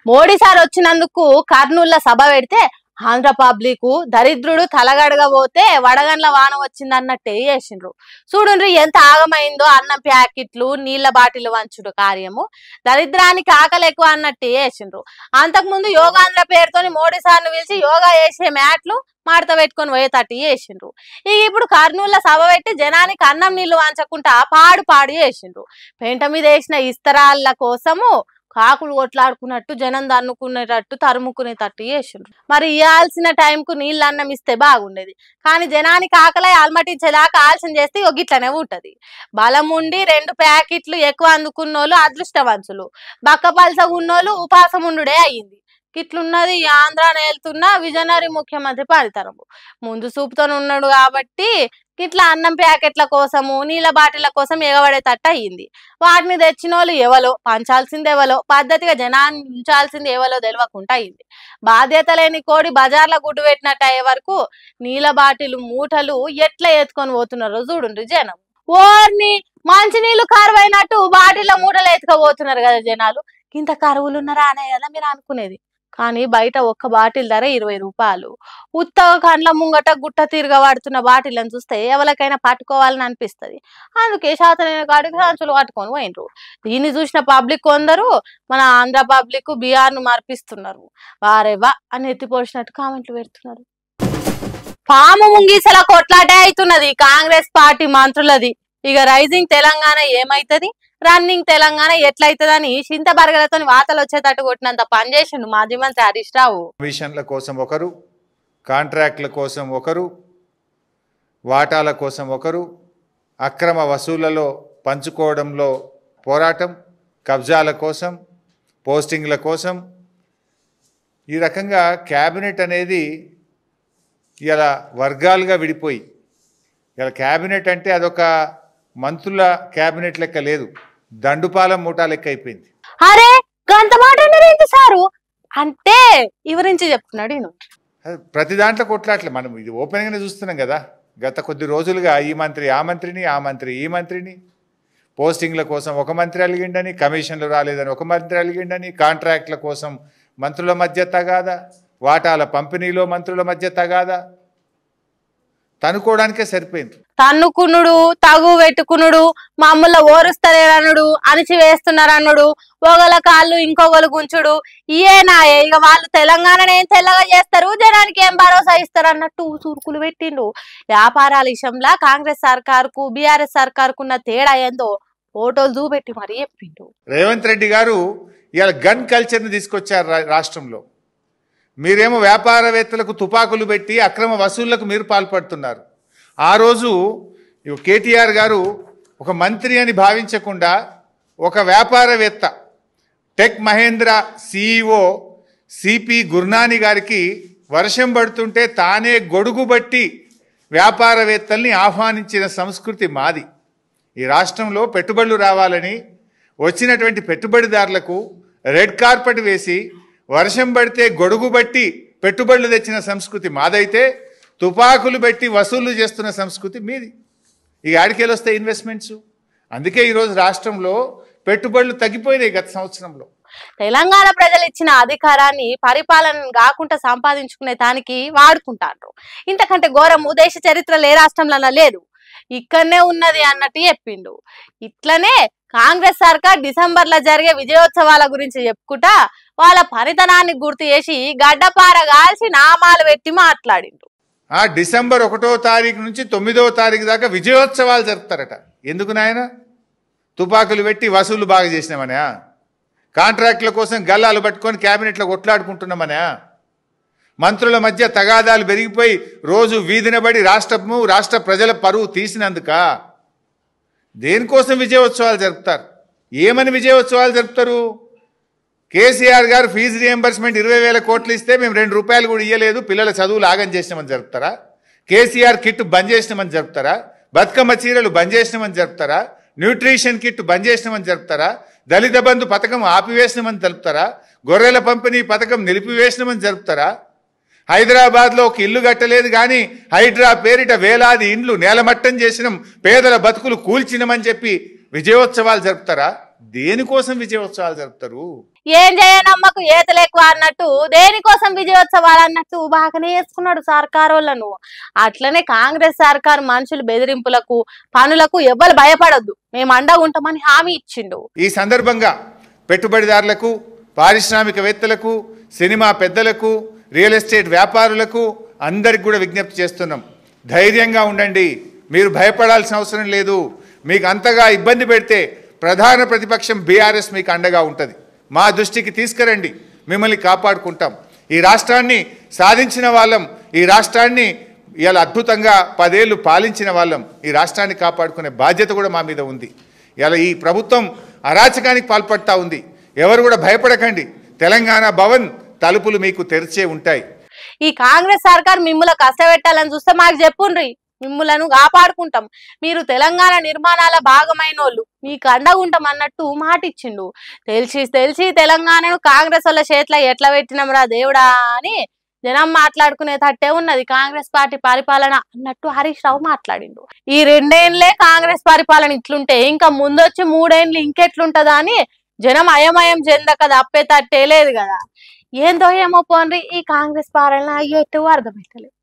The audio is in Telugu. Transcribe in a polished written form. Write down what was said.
మోడీ సార్ వచ్చినందుకు కర్నూలులో సభ పెడితే ఆంధ్ర పబ్లిక్ దరిద్రుడు తలగడగబోతే వడగండ్ల వాన వచ్చిందన్నట్టే చేసిండ్రు. చూడుండ్రి ఎంత ఆగమైందో. అన్నం ప్యాకెట్లు నీళ్ల బాటిల్ వంచుడు కార్యము దరిద్రానికి ఆకలి ఎక్కువ అన్నట్టే చేసిండ్రు. అంతకుముందు యోగాంధ్ర పేరుతోని మోడీ సార్ను పిలిచి యోగా చేసే మ్యాట్లు మాడత పెట్టుకొని పోయేటట్టు చేసిండ్రు. ఇప్పుడు కర్నూలులో సభ పెట్టి జనానికి అన్నం నీళ్లు వంచకుండా పాడు చేసిండ్రు. పెంట మీద వేసిన ఇస్తరాళ్ళ కోసము కాకులు కొట్లాడుకున్నట్టు జనం దన్నుకునేటట్టు తరుముకునేటట్టు చేసిండ్రు. మరి ఇవ్వాల్సిన టైంకు నీళ్ళు అన్నం ఇస్తే బాగుండేది. కానీ జనానికి ఆకలి అలమటించేదాకా ఆలస్యం చేస్తే గిట్లనే ఉంటది. బలం ఉండి 2 ప్యాకెట్లు ఎక్కువ అందుకున్నోళ్ళు అదృష్టవంతులు, బక్కపలసగా ఉన్నోళ్ళు ఉపాసం ఉండుడే అయ్యింది. ఇట్లున్నది ఆంధ్రాని వెళ్తున్న విజనరీ ముఖ్యమంత్రి పనితరము. ముందు చూపుతో ఉన్నాడు కాబట్టి ఇట్లా అన్నం ప్యాకెట్ల కోసము నీళ్ళ బాటిళ్ల కోసం ఎగబడేటట్టు అయ్యింది. వాటిని తెచ్చిన వాళ్ళు ఎవలో, పంచాల్సింది ఎవలో, పద్ధతిగా జనాన్ని ఉంచాల్సింది ఎవలో తెలియకుండా అయింది. బాధ్యత లేని కోడి బజార్ల గుడ్డు పెట్టినట్టు అయ్యే వరకు నీళ్ళ బాటిల్ మూటలు ఎట్లా ఎత్తుకొని పోతున్నారో చూడండి జనం. ఓర్ని మంచి నీళ్లు కరువైనట్టు బాటిల్ల మూటలు ఎత్తుకపోతున్నారు కదా జనాలు. ఇంత కరువులు ఉన్నారా అనే కదా మీరు అనుకునేది. కానీ బయట ఒక్క బాటిల్ ధర 20 రూపాయలు. ఉత్తగా కండ్ల ముంగట గుట్ట తిరగబడుతున్న బాటిల్ని చూస్తే ఎవరికైనా పట్టుకోవాలని అనిపిస్తుంది. అందుకే శాతనైన కాడికి సంచులు పట్టుకొని పోయినరు. దీన్ని చూసిన పబ్లిక్ కొందరు మన ఆంధ్ర పబ్లిక్ బీఆర్ను మార్పిస్తున్నారు. వారేవా అని ఎత్తిపోసినట్టు కామెంట్లు పెడుతున్నారు. పాము ముంగీసల కొట్లాటే అవుతున్నది కాంగ్రెస్ పార్టీ మంత్రులది. ఇక రైజింగ్ తెలంగాణ ఏమైతుంది, రన్నింగ్ తెలంగాణ ఎట్లయితదని చింత బరగలతో వార్తలు వచ్చేటట్టు కొట్టినంత పనిచేసిండు మాజీ మంత్రి హరీష్ రావు. కమిషన్ల కోసం ఒకరు, కాంట్రాక్ట్ల కోసం ఒకరు, వాటాల కోసం ఒకరు, అక్రమ వసూళ్లలో పంచుకోవడంలో పోరాటం, కబ్జాల కోసం, పోస్టింగ్ల కోసం, ఈ రకంగా క్యాబినెట్ అనేది ఇలా వర్గాలుగా విడిపోయి, ఇలా క్యాబినెట్ అంటే అదొక మంత్రుల క్యాబినెట్ లెక్క లేదు, దండుపాలెం మూటా లెక్క అయిపోయింది. అరే గంత మాట సారు అంటే వివరించి చెప్తున్నాడు ఈయన. ప్రతి దాంట్లో కొట్లాట్లే. మనం ఇది ఓపెన్గానే చూస్తున్నాం కదా. గత కొద్ది రోజులుగా ఈ మంత్రి ఆ మంత్రిని, ఆ మంత్రి ఈ మంత్రిని, పోస్టింగ్ల కోసం ఒక మంత్రి అలిగిండని, కమిషన్లు రాలేదని ఒక మంత్రి అలిగిండని, కాంట్రాక్ట్ల కోసం మంత్రుల మధ్య తగాదా, వాటాల పంపిణీలో మంత్రుల మధ్య తగాదా, తనుకోవడానికే సరిపోయింది. తన్నుకునుడు, తగు పెట్టుకునుడు, మామూలు ఓరుస్తలేరనుడు, అణిచి వేస్తున్నారనుడు, ఒకళ్ళ కాళ్ళు ఇంకొకరు గుంచుడు, ఇయేనాయే. ఇక వాళ్ళు తెలంగాణను ఏం తెల్లగా చేస్తారు, జనానికి ఏం భరోసా ఇస్తారు అన్నట్టు సూరుకులు పెట్టిండు. వ్యాపారాల విషయంలో కాంగ్రెస్ సర్కారుకు బీఆర్ఎస్ సర్కారుకు ఉన్న తేడా ఏందో ఫోటోలు చూపెట్టి మరీ చెప్పిండు. రేవంత్ రెడ్డి గారు ఇవాళ గన్ కల్చర్ని తీసుకొచ్చారు రాష్ట్రంలో. మీరేమో వ్యాపారవేత్తలకు తుపాకులు పెట్టి అక్రమ వసూళ్లకు మీరు పాల్పడుతున్నారు. ఆ రోజు కేటీఆర్ గారు ఒక మంత్రి అని భావించకుండా ఒక వ్యాపారవేత్త Tech Mahindra CEO CP Gurnani గారికి వర్షం పడుతుంటే తానే గొడుగు బట్టి వ్యాపారవేత్తల్ని ఆహ్వానించిన సంస్కృతి మాది. ఈ రాష్ట్రంలో పెట్టుబడులు రావాలని వచ్చినటువంటి పెట్టుబడిదారులకు రెడ్ కార్పెట్ వేసి వర్షం పడితే గొడుగు బట్టి పెట్టుబడులు తెచ్చిన సంస్కృతి మాదైతే తుపాకులు పెట్టి వసూళ్లు చేస్తున్న సంస్కృతి మీది. ఇక ఆడికేలు వస్తాయి ఇన్వెస్ట్మెంట్స్. అందుకే ఈరోజు రాష్ట్రంలో పెట్టుబడులు తగ్గిపోయినాయి గత సంవత్సరంలో. తెలంగాణ ప్రజలు ఇచ్చిన అధికారాన్ని పరిపాలన కాకుండా సంపాదించుకునే దానికి వాడుకుంటారు. ఇంతకంటే ఘోరము దేశ చరిత్రలో ఏ రాష్ట్రంలో లేదు, ఇక్కడనే ఉన్నది అన్నట్టు చెప్పిండు. ఇట్లనే కాంగ్రెస్ సర్కార్ డిసెంబర్లో జరిగే విజయోత్సవాల గురించి చెప్పుకుంటా వాళ్ళ పనితనాన్ని గుర్తు చేసి గడ్డపార కాల్చి నామాలు పెట్టి మాట్లాడిండు. డిసెంబర్ 1వ తారీఖు నుంచి 9వ తారీఖు దాకా విజయోత్సవాలు జరుపుతారట. ఎందుకు నాయన? తుపాకులు పెట్టి వసూలు బాగా చేసినామనా? కాంట్రాక్టుల కోసం గల్లాలు పట్టుకొని క్యాబినెట్లో కొట్లాడుకుంటున్నామనా? మంత్రుల మధ్య తగాదాలు పెరిగిపోయి రోజు వీధినబడి రాష్ట్ర ప్రజల పరువు తీసినందుక? దేనికోసం విజయోత్సవాలు జరుపుతారు? ఏమని విజయోత్సవాలు జరుపుతారు? కేసీఆర్ గారు ఫీజు రియంబర్స్మెంట్ 20,000 కోట్లు ఇస్తే మేము 2 రూపాయలు కూడా ఇయ్యలేదు, పిల్లల చదువులు ఆగం చేసినామని జరుపుతారా? కేసీఆర్ కిట్ బంద్ చేసినామని జరుపుతారా? బతుకమ్మ చీరలు బంద్ చేసినామని జరుపుతారా? న్యూట్రిషన్ కిట్ బంద్ చేసినామని జరుపుతారా? దళిత బంధు పథకం ఆపివేసినామని జరుపుతారా? గొర్రెల పంపిణీ పథకం నిలిపివేసినామని జరుపుతారా? హైదరాబాద్లో ఒక ఇల్లు కట్టలేదు కానీ హైడ్రా పేరిట వేలాది ఇండ్లు నేలమట్టం చేసినాం, పేదల బతుకులు కూల్చినమని చెప్పి విజయోత్సవాలు జరుపుతారా? దేనికోసం విజయోత్సవాలు జరుపుతారు? ఏం చేయనమ్మకు ఏతలు ఎక్కువ అన్నట్టు దేనికోసం విజయోత్సవాలు అన్నట్టు బాగానే వేసుకున్నాడు సర్కారోళ్ళను. అట్లనే కాంగ్రెస్ సర్కారు మనుషులు బెదిరింపులకు పనులకు ఎవ్వరు భయపడొద్దు, మేము అండగా ఉంటామని హామీ ఇచ్చిండు. ఈ సందర్భంగా పెట్టుబడిదారులకు, పారిశ్రామికవేత్తలకు, సినిమా పెద్దలకు, రియల్ ఎస్టేట్ వ్యాపారులకు అందరికి కూడా విజ్ఞప్తి చేస్తున్నాం. ధైర్యంగా ఉండండి, మీరు భయపడాల్సిన అవసరం లేదు. మీకు అంతగా ఇబ్బంది పెడితే ప్రధాన ప్రతిపక్షం బీఆర్ఎస్ మీకు అండగా ఉంటుంది. మా దృష్టికి తీసుకురండి, మిమ్మల్ని కాపాడుకుంటాం. ఈ రాష్ట్రాన్ని సాధించిన వాళ్ళం, ఈ రాష్ట్రాన్ని ఇలా అద్భుతంగా 10 ఏళ్ళు పాలించిన వాళ్ళం. ఈ రాష్ట్రాన్ని కాపాడుకునే బాధ్యత కూడా మా మీద ఉంది. ఇలా ఈ ప్రభుత్వం అరాచకానికి పాల్పడతా ఉంది. ఎవరు కూడా భయపడకండి, తెలంగాణ భవన్ తలుపులు మీకు తెరిచే ఉంటాయి. ఈ కాంగ్రెస్ సర్కార్ మిమ్మల్ని కష్టపెట్టాలని చూస్తే మాకు చెప్పుండ్రి, మిమ్ములను కాపాడుకుంటాం, మీరు తెలంగాణ నిర్మాణాల భాగమైనోళ్ళు, మీకు అండగా ఉంటాం అన్నట్టు మాట ఇచ్చిండు. తెలిసి తెలంగాణను కాంగ్రెస్ వాళ్ళ చేతిలో ఎట్లా పెట్టినాం రా దేవుడా అని జనం మాట్లాడుకునే తట్టే ఉన్నది కాంగ్రెస్ పార్టీ పరిపాలన అన్నట్టు హరీష్ రావు మాట్లాడిండు. ఈ 2 ఏళ్లే కాంగ్రెస్ పరిపాలన ఇట్లుంటే ఇంకా ముందొచ్చి 3 ఏళ్ళు ఇంకెట్లుంటదా అని జనం అయమయం చెందక తప్పే తట్టే లేదు కదా. ఏందో ఏమో పోన్రి, ఈ కాంగ్రెస్ పాలన ఎటు అర్థమైతలేదు.